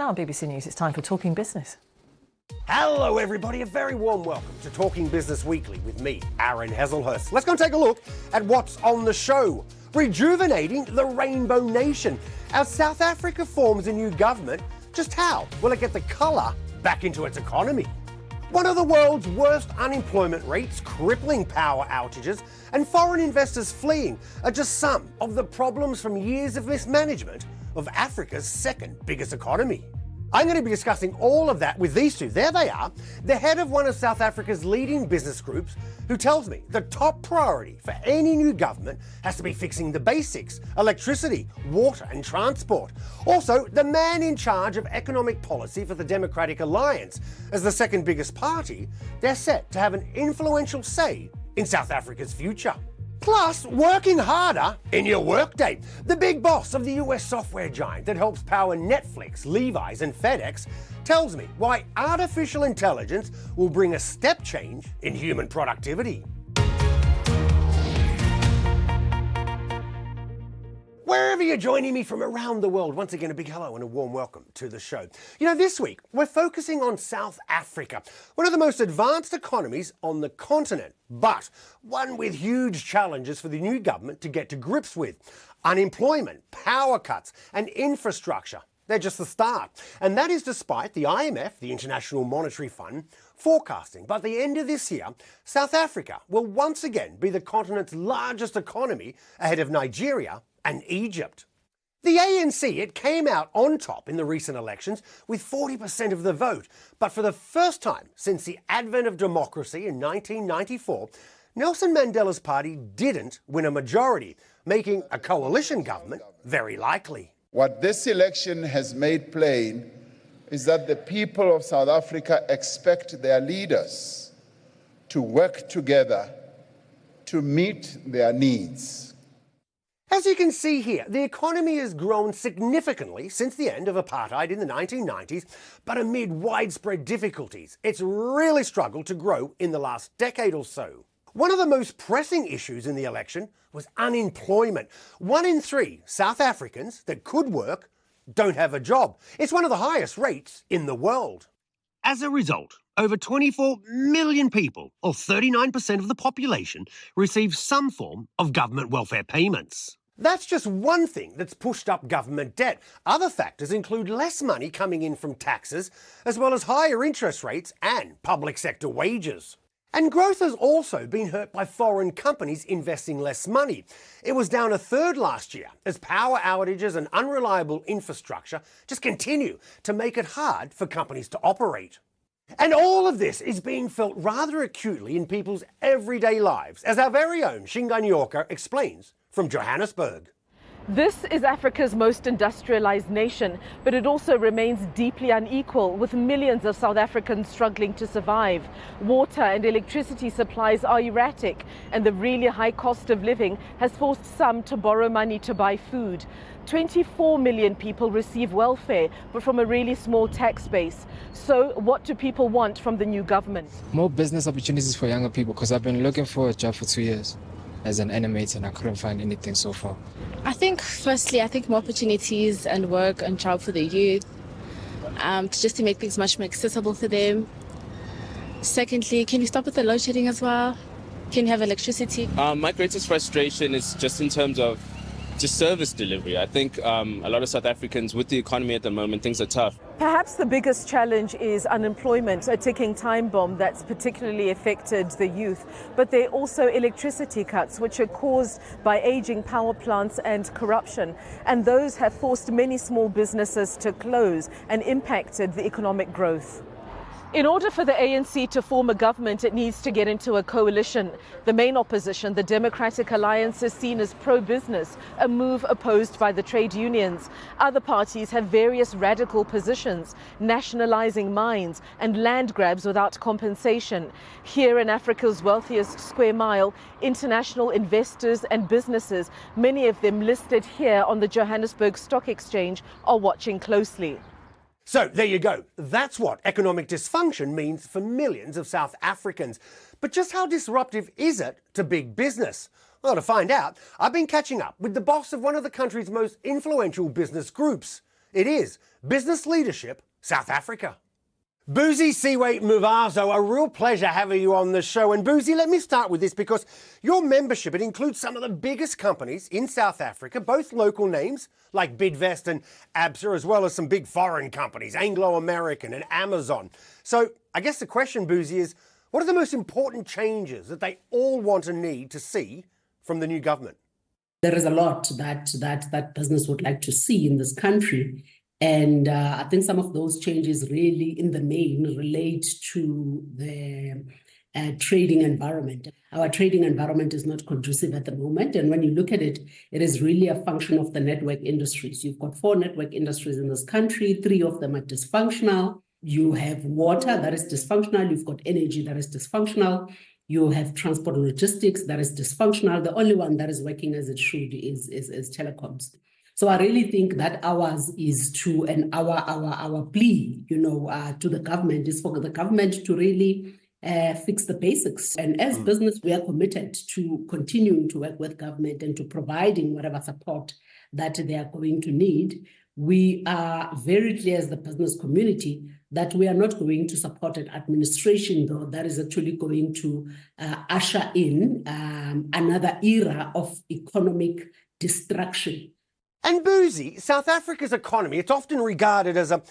Now on BBC News, it's time for Talking Business. Hello everybody, a very warm welcome to Talking Business Weekly with me, Aaron Heslehurst. Let's go and take a look at what's on the show. Rejuvenating the Rainbow Nation. As South Africa forms a new government, just how will it get the colour back into its economy? One of the world's worst unemployment rates, crippling power outages, and foreign investors fleeing are just some of the problems from years of mismanagement of Africa's second biggest economy. I'm going to be discussing all of that with these two. There they are, the head of one of South Africa's leading business groups, who tells me the top priority for any new government has to be fixing the basics: electricity, water and transport. Also, the man in charge of economic policy for the Democratic Alliance. As the second biggest party, they're set to have an influential say in South Africa's future. Plus, working harder in your Workday. The big boss of the US software giant that helps power Netflix, Levi's and FedEx tells me why artificial intelligence will bring a step change in human productivity. Wherever you're joining me from around the world, once again a big hello and a warm welcome to the show. You know, this week we're focusing on South Africa, one of the most advanced economies on the continent, but one with huge challenges for the new government to get to grips with. Unemployment, power cuts and infrastructure. They're just the start. And that is despite the IMF, the International Monetary Fund, forecasting by the end of this year, South Africa will once again be the continent's largest economy, ahead of Nigeria and Egypt. The ANC, it came out on top in the recent elections with 40% of the vote. But for the first time since the advent of democracy in 1994, Nelson Mandela's party didn't win a majority, making a coalition government very likely. What this election has made plain is that the people of South Africa expect their leaders to work together to meet their needs. As you can see here, the economy has grown significantly since the end of apartheid in the 1990s, but amid widespread difficulties, it's really struggled to grow in the last decade or so. One of the most pressing issues in the election was unemployment. 1 in 3 South Africans that could work don't have a job. It's one of the highest rates in the world. As a result, over 24 million people, or 39% of the population, receive some form of government welfare payments. That's just one thing that's pushed up government debt. Other factors include less money coming in from taxes, as well as higher interest rates and public sector wages. And growth has also been hurt by foreign companies investing less money. It was down a third last year as power outages and unreliable infrastructure just continue to make it hard for companies to operate. And all of this is being felt rather acutely in people's everyday lives, as our very own Shinga Nyoka explains from Johannesburg. This is Africa's most industrialized nation, but it also remains deeply unequal, with millions of South Africans struggling to survive. Water and electricity supplies are erratic, and the really high cost of living has forced some to borrow money to buy food. 24 million people receive welfare, but from a really small tax base. So what do people want from the new government? More business opportunities for younger people, because I've been looking for a job for 2 years as an animator and I couldn't find anything so far. Firstly, more opportunities and work and job for the youth, just to make things much more accessible for them. Secondly, can you stop with the load shedding as well? Can you have electricity? My greatest frustration is just in terms of just service delivery. I think a lot of South Africans, with the economy at the moment, things are tough. Perhaps the biggest challenge is unemployment, a ticking time bomb that's particularly affected the youth. But there are also electricity cuts, which are caused by aging power plants and corruption. And those have forced many small businesses to close and impacted the economic growth. In order for the ANC to form a government, it needs to get into a coalition. The main opposition, the Democratic Alliance, is seen as pro-business, a move opposed by the trade unions. Other parties have various radical positions, nationalizing mines and land grabs without compensation. Here in Africa's wealthiest square mile, international investors and businesses, many of them listed here on the Johannesburg Stock Exchange, are watching closely. So there you go. That's what economic dysfunction means for millions of South Africans. But just how disruptive is it to big business? Well, to find out, I've been catching up with the boss of one of the country's most influential business groups. It is Business Leadership South Africa. Busisiwe Mavuso, a real pleasure having you on the show. And Busi, let me start with this because your membership, it includes some of the biggest companies in South Africa, both local names like Bidvest and ABSA, as well as some big foreign companies, Anglo-American and Amazon. So I guess the question, Busi, is what are the most important changes that they all want and need to see from the new government? There is a lot that business would like to see in this country. And I think some of those changes really, in the main, relate to the trading environment. Our trading environment is not conducive at the moment. And when you look at it, it is really a function of the network industries. You've got 4 network industries in this country. 3 of them are dysfunctional. You have water that is dysfunctional. You've got energy that is dysfunctional. You have transport and logistics that is dysfunctional. The only one that is working as it should is telecoms. So I really think that ours is to, and our plea, to the government is for the government to really fix the basics. And as business, we are committed to continuing to work with government and to providing whatever support that they are going to need. We are very clear as the business community that we are not going to support an administration, though, that is actually going to usher in another era of economic destruction. And Busi, South Africa's economy, it's often regarded as a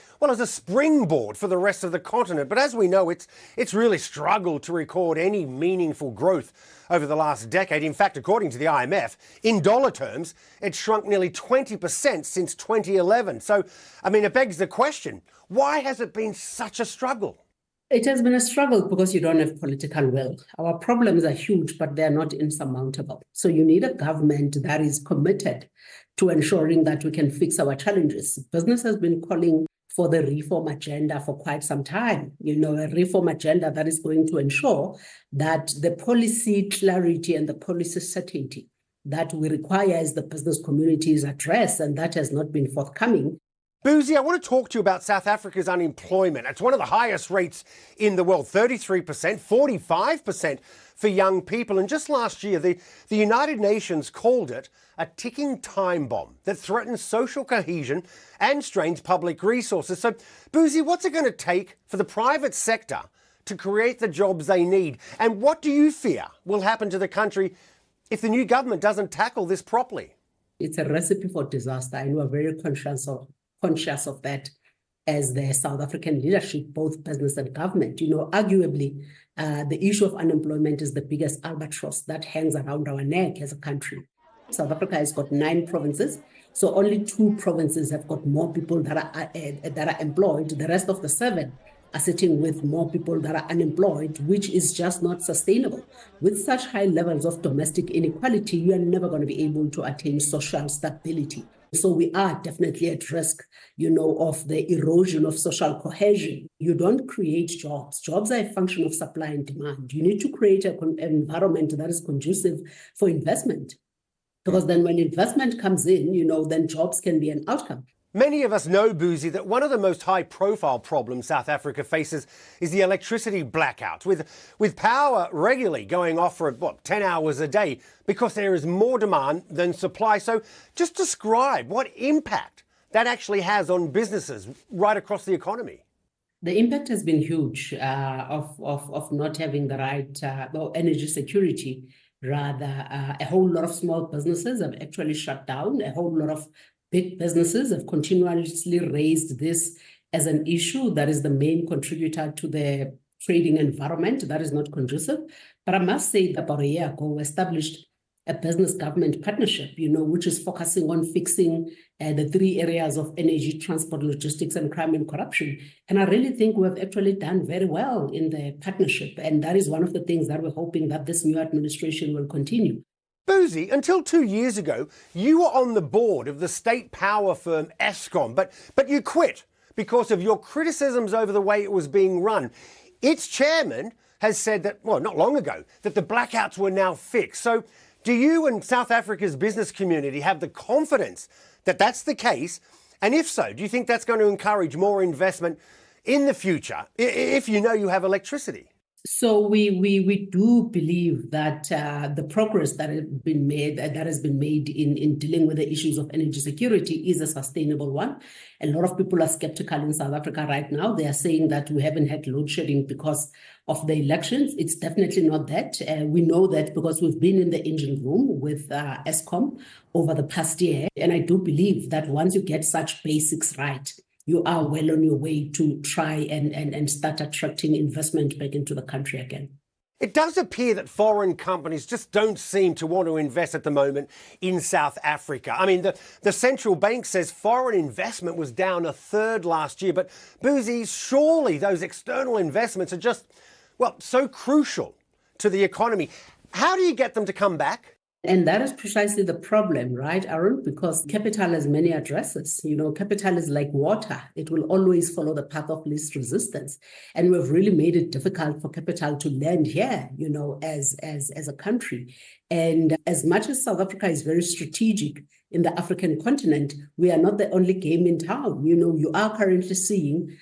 springboard for the rest of the continent. But as we know, it's really struggled to record any meaningful growth over the last decade. In fact, according to the IMF, in dollar terms, it's shrunk nearly 20% since 2011. So, it begs the question, why has it been such a struggle? It has been a struggle because you don't have political will. Our problems are huge, but they're not insurmountable. So you need a government that is committed to ensuring that we can fix our challenges. Business has been calling for the reform agenda for quite some time. A reform agenda that is going to ensure that the policy clarity and the policy certainty that we require as the business community is addressed, and that has not been forthcoming. Busi, I want to talk to you about South Africa's unemployment. It's one of the highest rates in the world, 33%, 45% for young people. And just last year, the United Nations called it a ticking time bomb that threatens social cohesion and strains public resources. So, Busi, what's it going to take for the private sector to create the jobs they need? And what do you fear will happen to the country if the new government doesn't tackle this properly? It's a recipe for disaster, and we're very conscious of that as the South African leadership, both business and government. Arguably, the issue of unemployment is the biggest albatross that hangs around our neck as a country. South Africa has got 9 provinces, so only 2 provinces have got more people that are employed. The rest of the 7 are sitting with more people that are unemployed, which is just not sustainable. With such high levels of domestic inequality, you are never going to be able to attain social stability. So we are definitely at risk, of the erosion of social cohesion. You don't create jobs. Jobs are a function of supply and demand. You need to create an environment that is conducive for investment. Because then when investment comes in, then jobs can be an outcome. Many of us know, Busi, that one of the most high-profile problems South Africa faces is the electricity blackouts, with power regularly going off for, 10 hours a day because there is more demand than supply. So just describe what impact that actually has on businesses right across the economy. The impact has been huge of not having the right energy security. Rather, a whole lot of small businesses have actually shut down. A whole lot of big businesses have continuously raised this as an issue that is the main contributor to the trading environment that is not conducive. But I must say that about a year ago, we established a business-government partnership, which is focusing on fixing the 3 areas of energy, transport, logistics, and crime and corruption. And I really think we have actually done very well in the partnership. And that is one of the things that we're hoping that this new administration will continue. Busi, until 2 years ago, you were on the board of the state power firm Eskom, but you quit because of your criticisms over the way it was being run. Its chairman has said that, not long ago, that the blackouts were now fixed. So do you and South Africa's business community have the confidence that that's the case? And if so, do you think that's going to encourage more investment in the future if you know you have electricity? So we do believe that the progress that has been made in dealing with the issues of energy security is a sustainable one. A lot of people are skeptical in South Africa right now. They are saying that we haven't had load shedding because of the elections. It's definitely not that. We know that because we've been in the engine room with Eskom over the past year. And I do believe that once you get such basics right, you are well on your way to try and start attracting investment back into the country again. It does appear that foreign companies just don't seem to want to invest at the moment in South Africa. I mean, the central bank says foreign investment was down a third last year. But Busi, surely those external investments are just, well, so crucial to the economy. How do you get them to come back? And that is precisely the problem, right, Aaron? Because capital has many addresses. Capital is like water. It will always follow the path of least resistance. And we've really made it difficult for capital to land here, as a country. And as much as South Africa is very strategic in the African continent, we are not the only game in town. You are currently seeing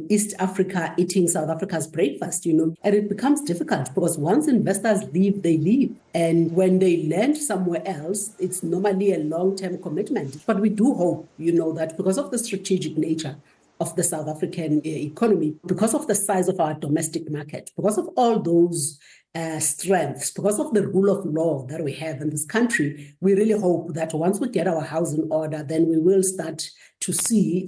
East Africa eating South Africa's breakfast, and it becomes difficult because once investors leave, they leave. And when they land somewhere else, it's normally a long-term commitment. But we do hope, that because of the strategic nature of the South African economy, because of the size of our domestic market, because of all those strengths, because of the rule of law that we have in this country, we really hope that once we get our house in order, then we will start to see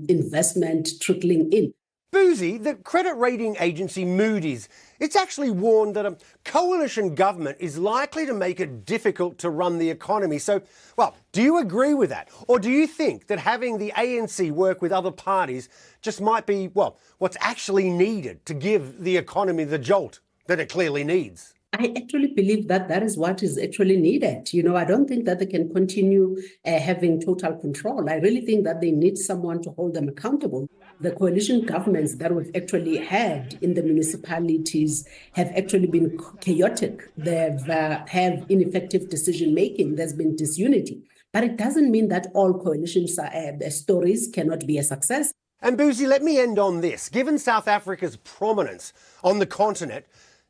investment trickling in. Busi, the credit rating agency Moody's, it's actually warned that a coalition government is likely to make it difficult to run the economy. So, well, do you agree with that? Or do you think that having the ANC work with other parties just might be, well, what's actually needed to give the economy the jolt that it clearly needs? I actually believe that that is what is actually needed. I don't think that they can continue having total control. I really think that they need someone to hold them accountable. The coalition governments that we've actually had in the municipalities have actually been chaotic. They've have ineffective decision making. There's been disunity. But it doesn't mean that all coalition stories cannot be a success. And Busi, let me end on this. Given South Africa's prominence on the continent,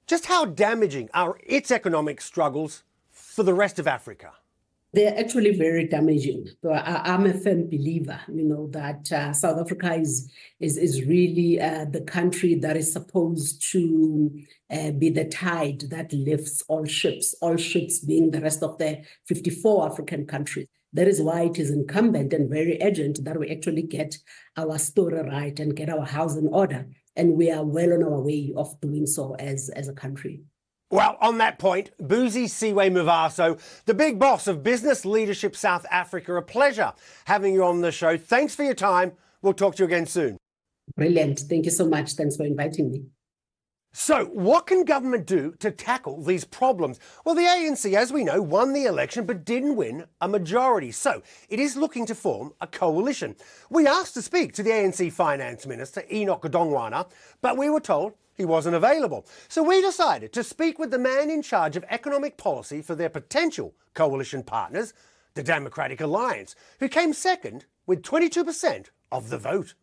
just how damaging are its economic struggles for the rest of Africa? They're actually very damaging. So I'm a firm believer, that South Africa is really the country that is supposed to be the tide that lifts all ships being the rest of the 54 African countries. That is why it is incumbent and very urgent that we actually get our story right and get our house in order. And we are well on our way of doing so as a country. Well, on that point, Busisiwe Mavuso, the big boss of Business Leadership South Africa, a pleasure having you on the show. Thanks for your time. We'll talk to you again soon. Brilliant. Thank you so much. Thanks for inviting me. So, what can government do to tackle these problems? Well, the ANC, as we know, won the election but didn't win a majority. So, it is looking to form a coalition. We asked to speak to the ANC Finance Minister, Enoch Godongwana, but we were told he wasn't available. So we decided to speak with the man in charge of economic policy for their potential coalition partners, the Democratic Alliance, who came second with 22% of the vote.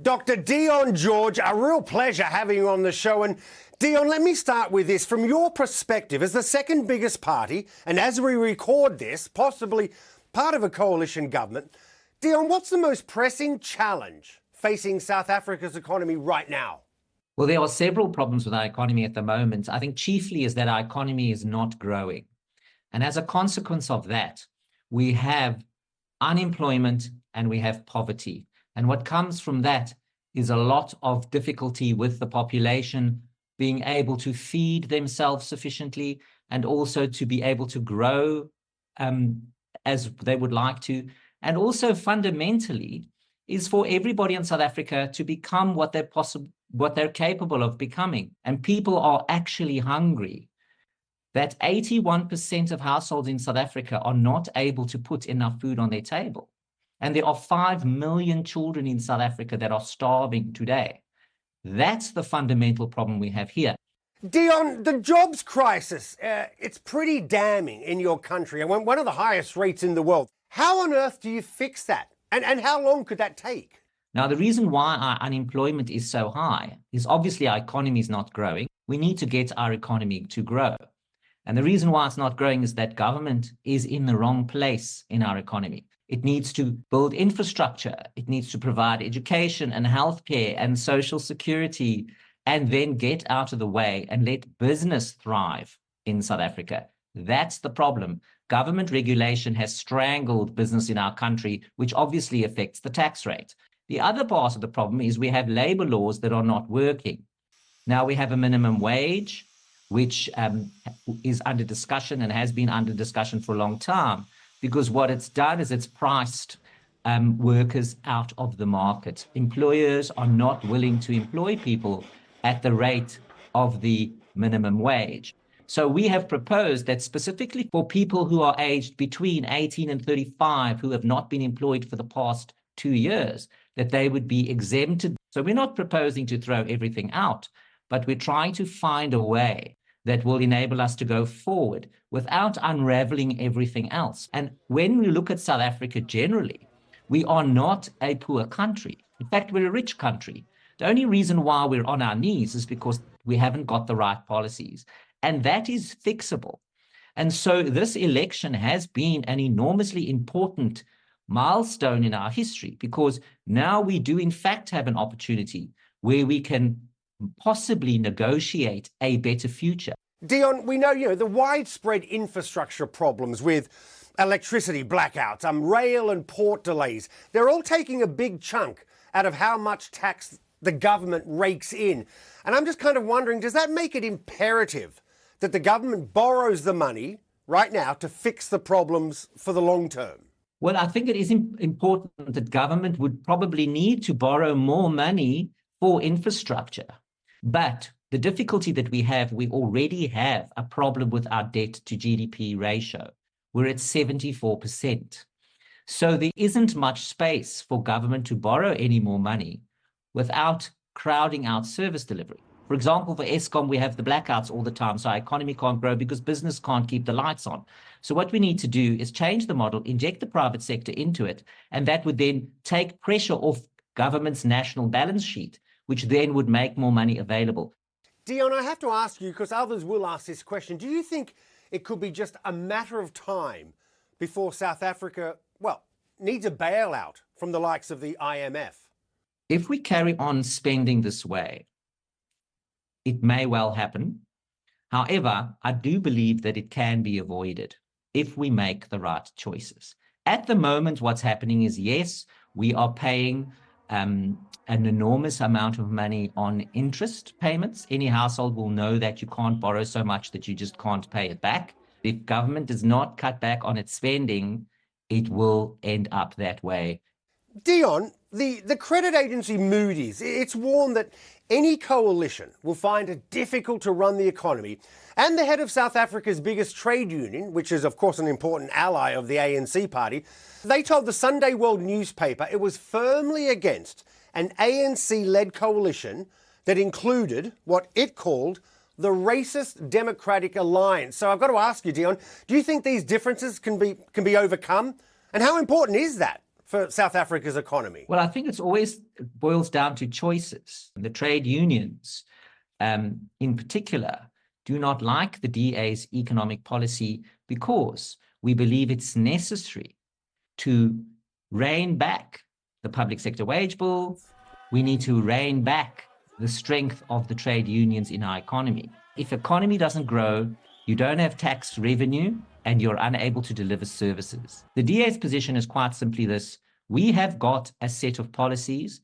Dr. Dion George, a real pleasure having you on the show. And Dion, let me start with this. From your perspective, as the second biggest party, and as we record this, possibly part of a coalition government, Dion, what's the most pressing challenge facing South Africa's economy right now? Well, there are several problems with our economy at the moment. I think chiefly is that our economy is not growing. And as a consequence of that, we have unemployment and we have poverty. And what comes from that is a lot of difficulty with the population being able to feed themselves sufficiently and also to be able to grow as they would like to. And also fundamentally is for everybody in South Africa to become what they're capable of becoming. And people are actually hungry. That 81% of households in South Africa are not able to put enough food on their table. And there are 5 million children in South Africa that are starving today. That's the fundamental problem we have here. Dion, the jobs crisis, it's pretty damning in your country and one of the highest rates in the world. How on earth do you fix that? And how long could that take? Now, the reason why our unemployment is so high is obviously our economy is not growing. We need to get our economy to grow. And the reason why it's not growing is that government is in the wrong place in our economy. It needs to build infrastructure. It needs to provide education and healthcare and social security, and then get out of the way and let business thrive in South Africa. That's the problem. Government regulation has strangled business in our country, which obviously affects the tax rate. The other part of the problem is we have labor laws that are not working. Now we have a minimum wage, which is under discussion and has been under discussion for a long time, because what it's done is it's priced workers out of the market. Employers are not willing to employ people at the rate of the minimum wage. So we have proposed that specifically for people who are aged between 18 and 35 who have not been employed for the past 2 years, that they would be exempted. So we're not proposing to throw everything out, but we're trying to find a way that will enable us to go forward without unraveling everything else. And when we look at South Africa generally, we are not a poor country. In fact, we're a rich country. The only reason why we're on our knees is because we haven't got the right policies. And that is fixable. And so this election has been an enormously important milestone in our history, because now we do in fact have an opportunity where we can possibly negotiate a better future. Dion, we know, the widespread infrastructure problems with electricity blackouts, rail and port delays, they're all taking a big chunk out of how much tax the government rakes in. And I'm just kind of wondering, does that make it imperative that the government borrows the money right now to fix the problems for the long term? Well, I think it is important that government would probably need to borrow more money for infrastructure. But the difficulty that we already have a problem with our debt to GDP ratio. We're at 74%. So there isn't much space for government to borrow any more money without crowding out service delivery. For example, for Eskom, we have the blackouts all the time, so our economy can't grow because business can't keep the lights on. So what we need to do is change the model, inject the private sector into it, and that would then take pressure off government's national balance sheet, which then would make more money available. Dion, I have to ask you, because others will ask this question, do you think it could be just a matter of time before South Africa, needs a bailout from the likes of the IMF? If we carry on spending this way, it may well happen. However, I do believe that it can be avoided if we make the right choices. At the moment, what's happening is, yes, we are paying an enormous amount of money on interest payments. Any household will know that you can't borrow so much that you just can't pay it back. If government does not cut back on its spending, it will end up that way. Dion, the credit agency Moody's, it's warned that any coalition will find it difficult to run the economy. And the head of South Africa's biggest trade union, which is of course an important ally of the ANC party, they told the Sunday World newspaper it was firmly against an ANC-led coalition that included what it called the Racist Democratic Alliance. So I've got to ask you, Dion, do you think these differences can be overcome? And how important is that for South Africa's economy? Well, I think it always boils down to choices. The trade unions, in particular, do not like the DA's economic policy because we believe it's necessary to rein back the public sector wage bill. We need to rein back the strength of the trade unions in our economy. If economy doesn't grow, you don't have tax revenue and you're unable to deliver services. The DA's position is quite simply this: we have got a set of policies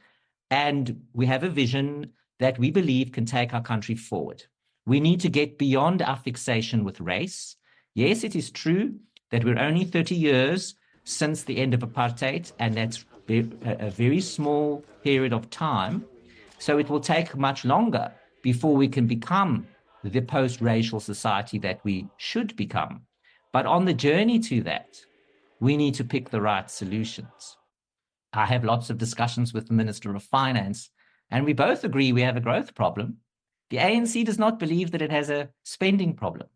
and we have a vision that we believe can take our country forward. We need to get beyond our fixation with race. Yes, it is true that we're only 30 years since the end of apartheid, and that's a very small period of time. So it will take much longer before we can become the post-racial society that we should become. But on the journey to that, we need to pick the right solutions. I have lots of discussions with the Minister of Finance, and we both agree we have a growth problem. The ANC does not believe that it has a spending problem,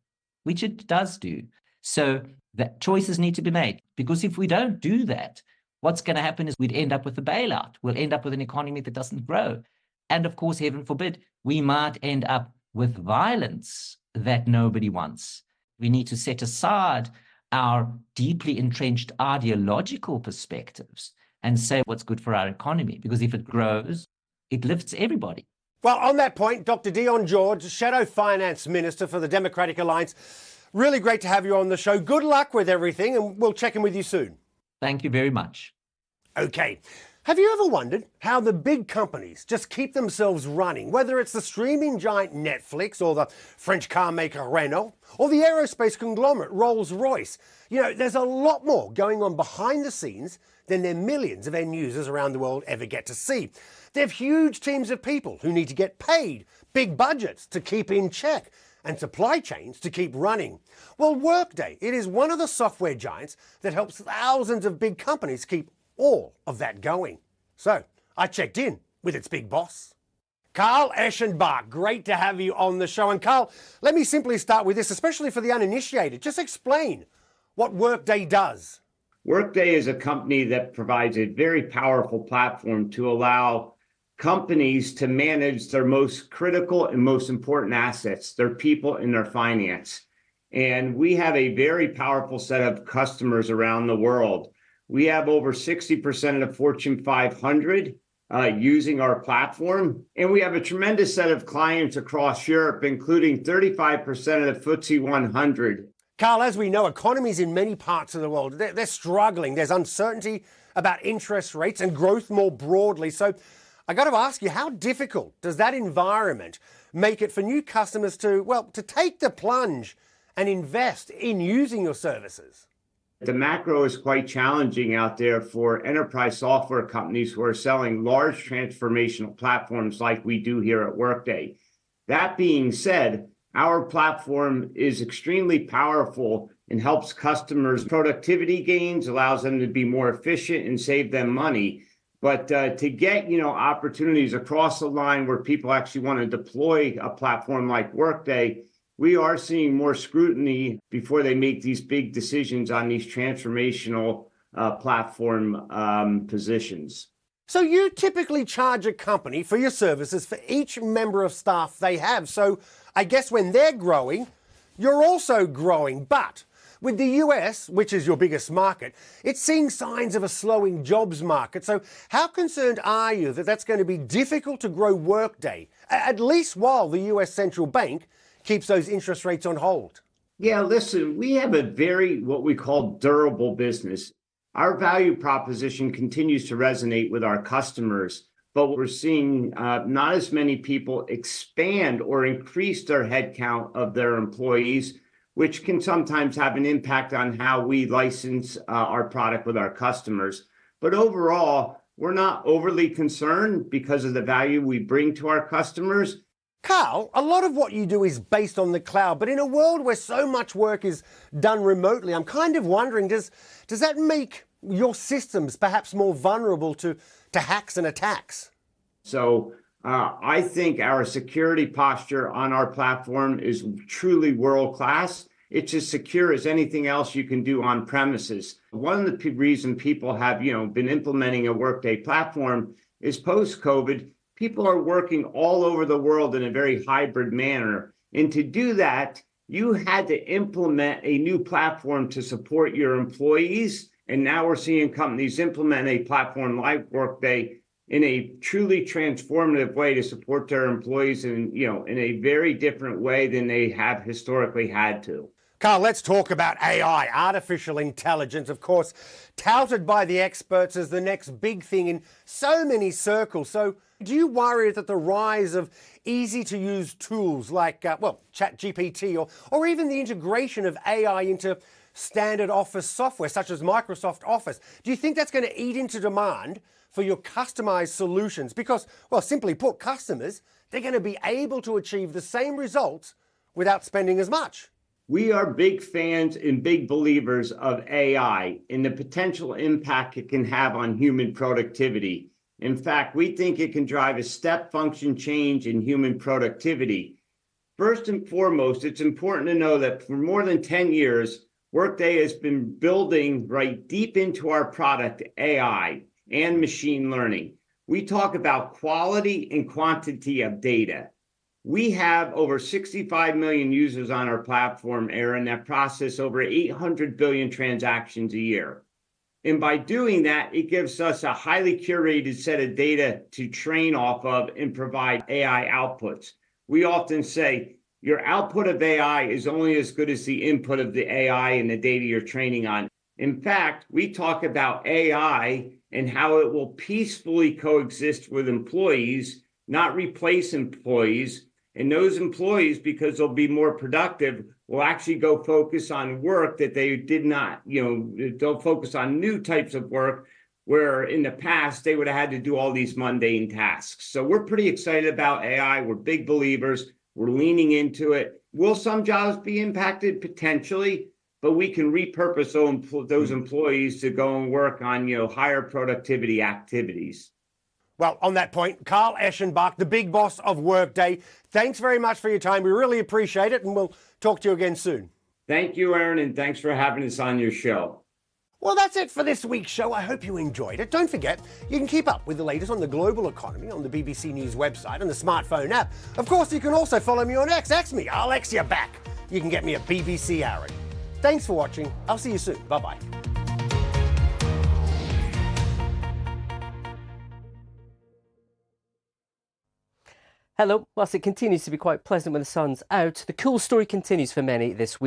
which it does do. So that choices need to be made, because if we don't do that, what's going to happen is we'd end up with a bailout. We'll end up with an economy that doesn't grow. And of course, heaven forbid, we might end up with violence that nobody wants. We need to set aside our deeply entrenched ideological perspectives and say what's good for our economy, because if it grows, it lifts everybody. Well, on that point, Dr. Dion George, Shadow Finance Minister for the Democratic Alliance, really great to have you on the show. Good luck with everything, and we'll check in with you soon. Thank you very much. Okay. Have you ever wondered how the big companies just keep themselves running, whether it's the streaming giant Netflix or the French car maker Renault or the aerospace conglomerate Rolls-Royce? You know, there's a lot more going on behind the scenes than their millions of end users around the world ever get to see. They have huge teams of people who need to get paid, big budgets to keep in check, and supply chains to keep running. Well, Workday, it is one of the software giants that helps thousands of big companies keep all of that going. So I checked in with its big boss. Carl Eschenbach, great to have you on the show. And Carl, let me simply start with this, especially for the uninitiated. Just explain what Workday does. Workday is a company that provides a very powerful platform to allow companies to manage their most critical and most important assets, their people and their finance. And we have a very powerful set of customers around the world. We have over 60% of the Fortune 500 using our platform. And we have a tremendous set of clients across Europe, including 35% of the FTSE 100. Carl, as we know, economies in many parts of the world, they're struggling. There's uncertainty about interest rates and growth more broadly. So I got to ask you, how difficult does that environment make it for new customers to take the plunge and invest in using your services? The macro is quite challenging out there for enterprise software companies who are selling large transformational platforms like we do here at Workday. That being said, our platform is extremely powerful and helps customers productivity gains, allows them to be more efficient and save them money. But to get, opportunities across the line where people actually want to deploy a platform like Workday, we are seeing more scrutiny before they make these big decisions on these transformational platform positions. So you typically charge a company for your services for each member of staff they have. So I guess when they're growing, you're also growing. But with the US, which is your biggest market, it's seeing signs of a slowing jobs market. So how concerned are you that that's going to be difficult to grow Workday, at least while the US central bank keeps those interest rates on hold? Yeah, listen, we have a very, what we call durable business. Our value proposition continues to resonate with our customers, but we're seeing not as many people expand or increase their headcount of their employees, which can sometimes have an impact on how we license our product with our customers. But overall, we're not overly concerned because of the value we bring to our customers. Carl, a lot of what you do is based on the cloud, but in a world where so much work is done remotely, I'm kind of wondering, does that make your systems perhaps more vulnerable to hacks and attacks? So I think our security posture on our platform is truly world-class. It's as secure as anything else you can do on premises. One of the reasons people have, been implementing a Workday platform is post-COVID, people are working all over the world in a very hybrid manner. And to do that, you had to implement a new platform to support your employees. And now we're seeing companies implement a platform like Workday in a truly transformative way to support their employees in a very different way than they have historically had to. Carl, let's talk about AI, artificial intelligence, of course, touted by the experts as the next big thing in so many circles. So do you worry that the rise of easy-to-use tools like, ChatGPT or even the integration of AI into standard Office software, such as Microsoft Office, do you think that's going to eat into demand for your customized solutions? Because, simply put, customers, they're going to be able to achieve the same results without spending as much. We are big fans and big believers of AI and the potential impact it can have on human productivity. In fact, we think it can drive a step function change in human productivity. First and foremost, it's important to know that for more than 10 years, Workday has been building right deep into our product AI and machine learning. We talk about quality and quantity of data. We have over 65 million users on our platform, Aaron, that process over 800 billion transactions a year. And by doing that, it gives us a highly curated set of data to train off of and provide AI outputs. We often say your output of AI is only as good as the input of the AI and the data you're training on. In fact, we talk about AI and how it will peacefully coexist with employees, not replace employees. And those employees, because they'll be more productive, will actually go focus on work that they did not, they'll focus on new types of work where in the past they would have had to do all these mundane tasks. So we're pretty excited about AI. We're big believers. We're leaning into it. Will some jobs be impacted? Potentially, but we can repurpose those employees to go and work on, higher productivity activities. Well, on that point, Carl Eschenbach, the big boss of Workday, thanks very much for your time. We really appreciate it, and we'll talk to you again soon. Thank you, Aaron, and thanks for having us on your show. Well, that's it for this week's show. I hope you enjoyed it. Don't forget, you can keep up with the latest on the global economy on the BBC News website and the smartphone app. Of course, you can also follow me on X. X me. I'll X you back. You can get me at BBC Aaron. Thanks for watching. I'll see you soon. Bye-bye. Hello. Whilst it continues to be quite pleasant when the sun's out, the cool story continues for many this week.